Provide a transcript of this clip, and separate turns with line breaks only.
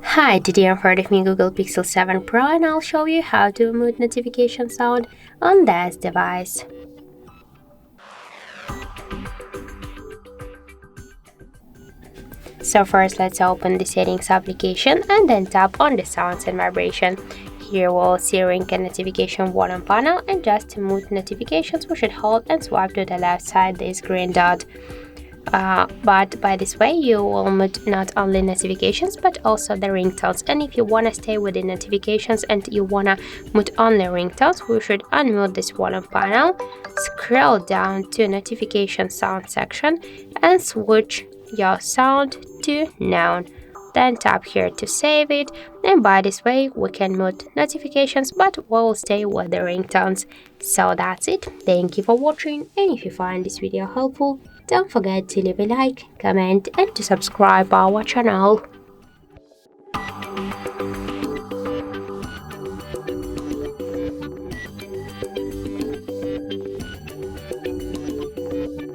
Hi, today I'm part of my Google Pixel 7 Pro and I'll show you how to mute notification sound on this device. So first let's open the settings application and then tap on the sounds and vibration. Here we'll see ring and notification button panel, and just to mute notifications we should hold and swipe to the left side this green dot. But by this way you will mute not only notifications but also the ringtones, and if you want to stay with the notifications and you want to mute only ringtones, we should unmute this bottom panel, scroll down to notification sound section and switch your sound to none. Then tap here to save it, and by this way we can mute notifications but we will stay with the ringtones. So that's it. Thank you for watching, and if you find this video helpful, don't forget to leave a like, comment and to subscribe our channel.